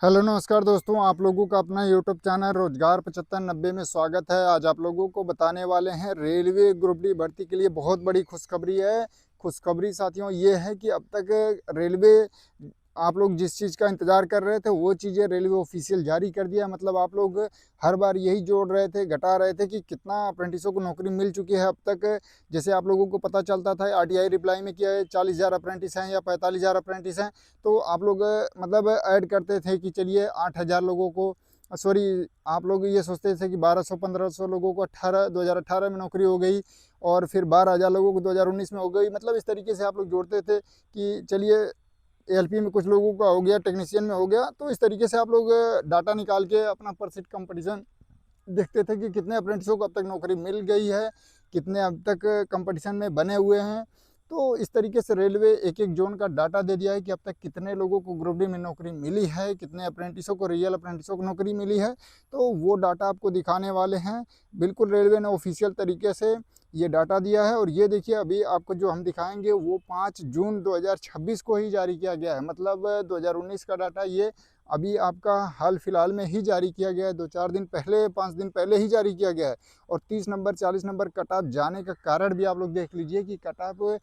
Hello नमस्कार दोस्तों, आप लोगों का अपना यूट्यूब चैनल रोजगार 7590 में स्वागत है। आज आप लोगों को बताने वाले हैं रेलवे ग्रुप डी भर्ती के लिए बहुत बड़ी खुशखबरी है। खुशखबरी साथियों ये है कि अब तक रेलवे आप लोग जिस चीज़ का इंतज़ार कर रहे थे वो चीज़ें रेलवे ऑफिशियल जारी कर दिया। मतलब आप लोग हर बार यही जोड़ रहे थे, घटा रहे थे कि कितना अप्रेंटिसों को नौकरी मिल चुकी है अब तक। जैसे आप लोगों को पता चलता था आरटीआई रिप्लाई में कि 40,000 अप्रेंटिस हैं या 45,000 अप्रेंटिस हैं, तो आप लोग मतलब ऐड करते थे कि चलिए 8,000 लोगों को, सॉरी, आप लोग ये सोचते थे कि 1200-1500 लोगों को 2018 में नौकरी हो गई और फिर 12,000 लोगों को 2019 में हो गई। मतलब इस तरीके से आप लोग जोड़ते थे कि चलिए एएलपी में कुछ लोगों का हो गया, टेक्नीशियन में हो गया। तो इस तरीके से आप लोग डाटा निकाल के अपना परसेंट कंपटीशन देखते थे कि कितने अप्रेंटिसों को अब तक नौकरी मिल गई है, कितने अब तक कंपटीशन में बने हुए हैं। तो इस तरीके से रेलवे एक एक जोन का डाटा दे दिया है कि अब तक कितने लोगों को ग्रुप डी में नौकरी मिली है, कितने अप्रेंटिसों को, रियल अप्रेंटिसों को नौकरी मिली है। तो वो डाटा आपको दिखाने वाले हैं। बिल्कुल रेलवे ने ऑफिशियल तरीके से ये डाटा दिया है। और ये देखिए, अभी आपको जो हम दिखाएंगे वो 5 जून 2026 को ही जारी किया गया है। मतलब 2019 का डाटा ये अभी आपका हाल फिलहाल में ही जारी किया गया है, 2-4 दिन पहले, 5 दिन पहले ही जारी किया गया है। और 30 नंबर 40 नंबर कट ऑफ जाने का कारण भी आप लोग देख लीजिए कि कट ऑफ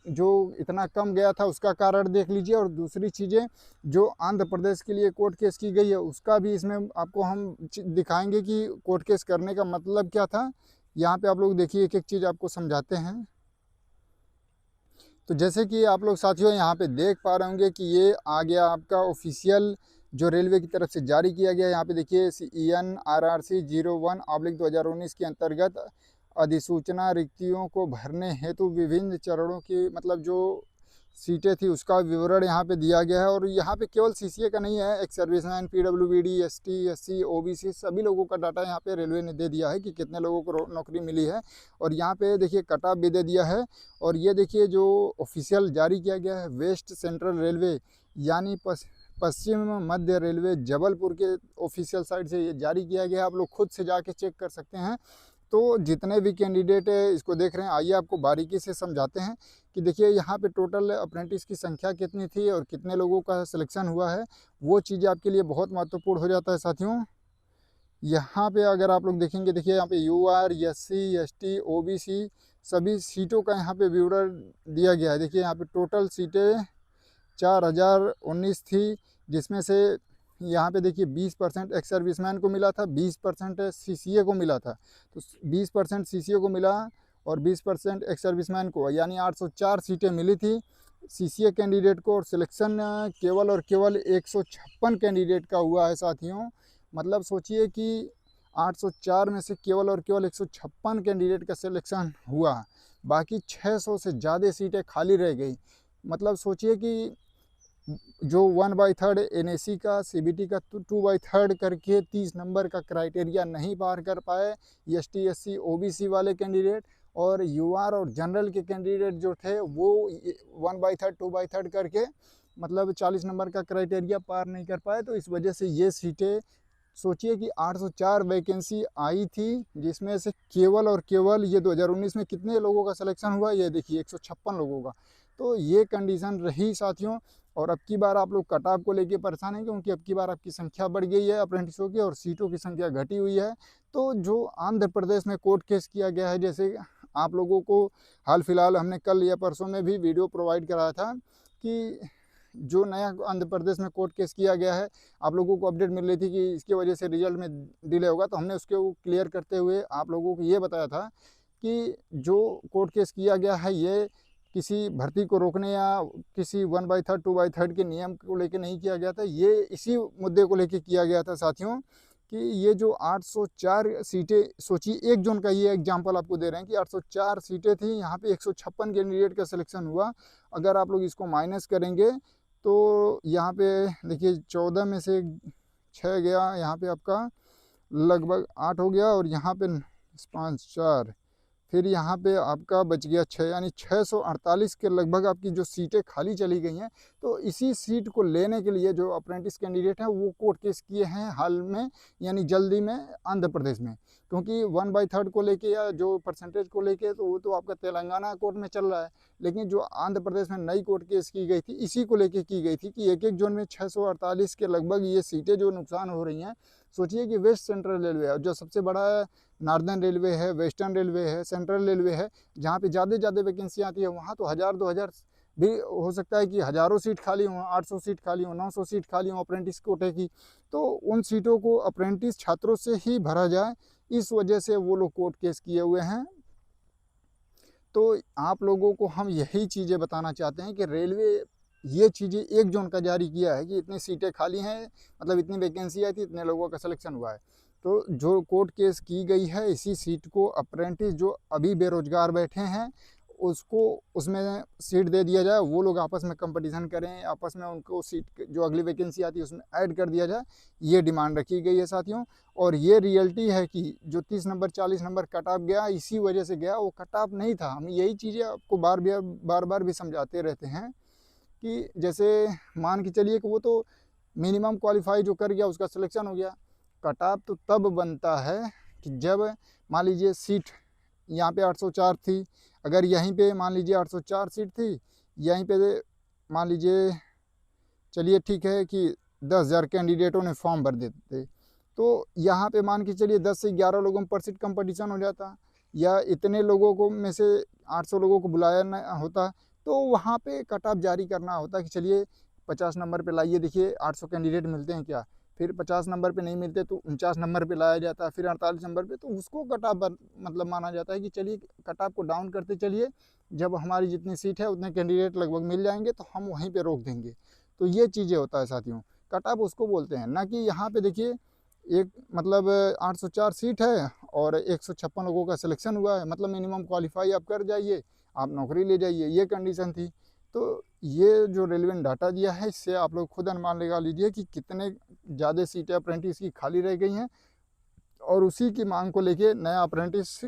जो इतना कम गया था उसका कारण देख लीजिए। और दूसरी चीज़ें जो आंध्र प्रदेश के लिए कोर्ट केस की गई है उसका भी इसमें आपको हम दिखाएंगे कि कोर्ट केस करने का मतलब क्या था। यहाँ पे आप लोग देखिए, एक एक चीज़ आपको समझाते हैं। तो जैसे कि आप लोग साथियों यहाँ पे देख पा रहे होंगे कि ये आ गया आपका ऑफिशियल जो रेलवे की तरफ से जारी किया गया। यहाँ पे देखिए ENRRC 01/2019 के अंतर्गत अधिसूचना रिक्तियों को भरने हेतु विभिन्न चरणों की, मतलब जो सीटें थी उसका विवरण यहाँ पे दिया गया है। और यहाँ पे केवल सीसीए का नहीं है, ex serviceman, PWBD, ST, SC, OBC सभी लोगों का डाटा यहाँ पे रेलवे ने दे दिया है कि कितने लोगों को नौकरी मिली है। और यहाँ पे देखिए कट ऑफ भी दे दिया है। और ये देखिए जो ऑफिशियल जारी किया गया है वेस्ट सेंट्रल रेलवे यानी पश्चिम मध्य रेलवे जबलपुर के ऑफिशियल साइट से ये जारी किया गया है। आप लोग खुद से जाके चेक कर सकते हैं। तो जितने भी कैंडिडेट इसको देख रहे हैं, आइए आपको बारीकी से समझाते हैं कि देखिए यहाँ पे टोटल अप्रेंटिस की संख्या कितनी थी और कितने लोगों का सिलेक्शन हुआ है। वो चीज़ें आपके लिए बहुत महत्वपूर्ण हो जाता है साथियों। यहाँ पे अगर आप लोग देखेंगे, देखिए यहाँ पे यूआर, एससी, एसटी, ओबीसी सभी सीटों का यहाँ पे विवरण दिया गया है। देखिए यहाँ पे टोटल सीटें 4,019 थी, जिसमें से यहाँ पे देखिए 20% एक्स सर्विसमैन को मिला था, 20% सीसीए को मिला था। तो 20% सीसीए को मिला और 20% एक्स सर्विसमैन को, यानी 804 सीटें मिली थी सीसीए कैंडिडेट को। और सिलेक्शन केवल और केवल 156 कैंडिडेट का हुआ है साथियों। मतलब सोचिए कि 804 में से केवल और केवल 156 कैंडिडेट का सिलेक्शन हुआ, बाकी 600 से ज़्यादा सीटें खाली रह गई। मतलब सोचिए कि जो 1/3 एनएसी का, सीबीटी का 2/3 करके 30 नंबर का क्राइटेरिया नहीं पार कर पाए एसटी, एससी, ओबीसी वाले कैंडिडेट। और यूआर और जनरल के कैंडिडेट जो थे वो 1/3 2/3 करके मतलब 40 नंबर का क्राइटेरिया पार नहीं कर पाए। तो इस वजह से ये सीटें, सोचिए कि 804 वैकेंसी आई थी, जिसमें से केवल और केवल ये 2019 में कितने लोगों का सिलेक्शन हुआ, ये देखिए 156 लोगों का। तो ये कंडीशन रही साथियों। और अब की बार आप लोग कट ऑफ को लेके परेशान हैं, क्योंकि अब की बार आपकी संख्या बढ़ गई है अप्रेंटिसों की और सीटों की संख्या घटी हुई है। तो जो आंध्र प्रदेश में कोर्ट केस किया गया है, जैसे आप लोगों को हाल फिलहाल हमने कल या परसों में भी वीडियो प्रोवाइड कराया था कि जो नया आंध्र प्रदेश में कोर्ट केस किया गया है, आप लोगों को अपडेट मिल रही थी कि इसकी वजह से रिजल्ट में डिले होगा। तो हमने उसके क्लियर करते हुए आप लोगों को ये बताया था कि जो कोर्ट केस किया गया है ये किसी भर्ती को रोकने या किसी 1/3 2/3 के नियम को लेकर नहीं किया गया था। ये इसी मुद्दे को लेकर किया गया था साथियों कि ये जो 804 सीटें, सोचिए एक जोन का ये एग्जांपल आपको दे रहे हैं कि 804 सीटें थी, यहाँ पे 156 कैंडिडेट का सिलेक्शन हुआ। अगर आप लोग इसको माइनस करेंगे तो यहाँ पे देखिए 14 में से 6 गया, यहाँ पे आपका लगभग 8 हो गया और यहाँ पे 5 4, फिर यहाँ पे आपका बच गया 6, यानी 648 के लगभग आपकी जो सीटें खाली चली गई हैं। तो इसी सीट को लेने के लिए जो अप्रेंटिस कैंडिडेट हैं वो कोर्ट केस किए हैं हाल में, यानी जल्दी में आंध्र प्रदेश में। क्योंकि 1/3 को लेके या जो परसेंटेज को लेके तो वो तो आपका तेलंगाना कोर्ट में चल रहा है, लेकिन जो आंध्र प्रदेश में नई कोर्ट केस की गई थी, इसी को लेके की गई थी कि एक एक जोन में 648 के लगभग ये सीटें जो नुकसान हो रही हैं। सोचिए कि वेस्ट सेंट्रल रेलवे है, जो सबसे बड़ा नॉर्दर्न रेलवे है, वेस्टर्न रेलवे है, सेंट्रल रेलवे है, जहाँ पे ज़्यादा ज़्यादा वैकेंसी आती है, वहाँ तो 1000-2000 भी हो सकता है कि हज़ारों सीट खाली हों, 800 सीट खाली हों, 900 सीट खाली हों अप्रेंटिस कोटे की। तो उन सीटों को अप्रेंटिस छात्रों से ही भरा जाए, इस वजह से वो लोग कोर्ट केस किए हुए हैं। तो आप लोगों को हम यही चीज़ें बताना चाहते हैं कि रेलवे ये चीज़ें एक जोन का जारी किया है कि इतनी सीटें खाली हैं, मतलब इतनी वैकेंसी आई थी, इतने लोगों का सिलेक्शन हुआ है। तो जो कोर्ट केस की गई है, इसी सीट को अप्रेंटिस जो अभी बेरोजगार बैठे हैं, उसको उसमें सीट दे दिया जाए, वो लोग आपस में कंपटीशन करें, आपस में उनको सीट जो अगली वैकेंसी आती है उसमें ऐड कर दिया जाए, ये डिमांड रखी गई है साथियों। और ये रियलिटी है कि जो 30 नंबर 40 नंबर कट ऑफ गया, इसी वजह से गया, वो कट ऑफ नहीं था। हम यही चीज़ें आपको बार बार भी समझाते रहते हैं कि जैसे मान के चलिए कि वो तो मिनिमम क्वालिफाई जो कर गया उसका सिलेक्शन हो गया। कट ऑफ तो तब बनता है कि जब मान लीजिए सीट यहाँ पे 804 थी, अगर यहीं पे मान लीजिए 804 सीट थी, यहीं पे मान लीजिए चलिए ठीक है कि 10,000 कैंडिडेटों ने फॉर्म भर देते, तो यहाँ पे मान के चलिए 10 से 11 लोगों में पर सीट कंपटीशन हो जाता, या इतने लोगों को में से 800 लोगों को बुलाया न होता, तो वहाँ पे कट ऑफ जारी करना होता कि चलिए 50 नंबर पे लाइए, देखिए 800 कैंडिडेट मिलते हैं क्या। फिर 50 नंबर पे नहीं मिलते तो 49 नंबर पे लाया जाता, फिर 48 नंबर पे, तो उसको कट ऑफ मतलब माना जाता है कि चलिए कट ऑफ को डाउन करते चलिए, जब हमारी जितनी सीट है उतने कैंडिडेट लगभग मिल जाएंगे तो हम वहीं पे रोक देंगे। तो ये चीज़ें होता है साथियों, कट ऑफ उसको बोलते हैं। ना कि यहाँ पे देखिए एक मतलब 804 सीट है और 156 लोगों का सिलेक्शन हुआ है, मतलब मिनिमम क्वालिफाई आप कर जाइए, आप नौकरी ले जाइए, ये कंडीशन थी। तो ये जो रेलवे ने डाटा दिया है, इससे आप लोग खुद अनुमान लगा लीजिए कि कितने ज़्यादा सीटें अप्रेंटिस की खाली रह गई हैं, और उसी की मांग को लेके नया अप्रेंटिस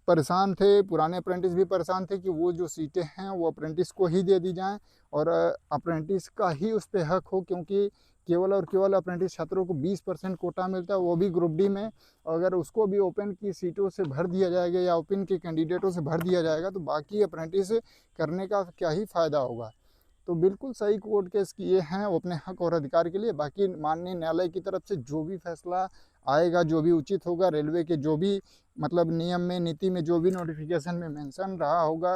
परेशान थे, पुराने अप्रेंटिस भी परेशान थे कि वो जो सीटें हैं वो अप्रेंटिस को ही दे दी जाएँ और अप्रेंटिस का ही उस पे हक हो, क्योंकि केवल और केवल अप्रेंटिस छात्रों को 20% कोटा मिलता है, वो भी ग्रुप डी में। अगर उसको भी ओपन की सीटों से भर दिया जाएगा या ओपन के कैंडिडेटों से भर दिया जाएगा, तो बाकी अप्रेंटिस करने का क्या ही फ़ायदा होगा। तो बिल्कुल सही कोर्ट केस किए हैं वो अपने हक और अधिकार के लिए। बाकी माननीय न्यायालय की तरफ से जो भी फैसला आएगा, जो भी उचित होगा, रेलवे के जो भी मतलब नियम में, नीति में, जो भी नोटिफिकेशन में मेंशन रहा होगा,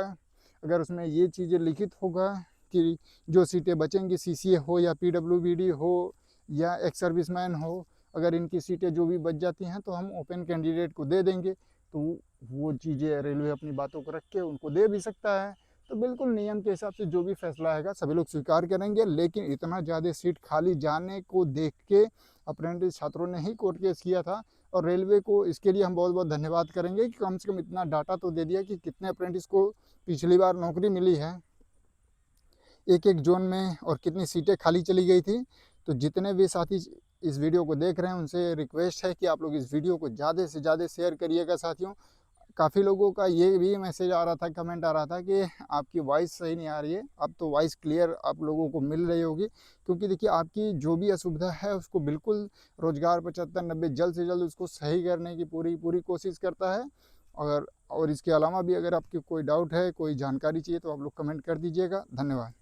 अगर उसमें ये चीज़ें लिखित होगा कि जो सीटें बचेंगी, सीसीए हो या पीडब्ल्यूबीडी हो या एक्स सर्विसमैन हो, अगर इनकी सीटें जो भी बच जाती हैं तो हम ओपन कैंडिडेट को दे देंगे। तो वो चीज़ें रेलवे अपनी बातों को रख के उनको दे भी सकता है। तो बिल्कुल नियम के हिसाब से जो भी फैसला आएगा सभी लोग स्वीकार करेंगे, लेकिन इतना ज़्यादा सीट खाली जाने को देख के अप्रेंटिस छात्रों ने ही कोर्ट केस किया था, और रेलवे को इसके लिए हम बहुत बहुत धन्यवाद करेंगे कि कम से कम इतना डाटा तो दे दिया कि कितने अप्रेंटिस को पिछली बार नौकरी मिली है एक एक जोन में, और कितनी सीटें खाली चली गई थी। तो जितने भी साथी इस वीडियो को देख रहे हैं उनसे रिक्वेस्ट है कि आप लोग इस वीडियो को ज़्यादा से ज़्यादा शेयर करिएगा साथियों। काफ़ी लोगों का ये भी मैसेज आ रहा था, कमेंट आ रहा था कि आपकी वॉइस सही नहीं आ रही है। अब तो वॉइस क्लियर आप लोगों को मिल रही होगी, क्योंकि देखिए आपकी जो भी असुविधा है उसको बिल्कुल रोजगार 75-90 जल्द से जल्द उसको सही करने की पूरी पूरी कोशिश करता है। और इसके अलावा भी अगर आपकी कोई डाउट है, कोई जानकारी चाहिए, तो आप लोग कमेंट कर दीजिएगा। धन्यवाद।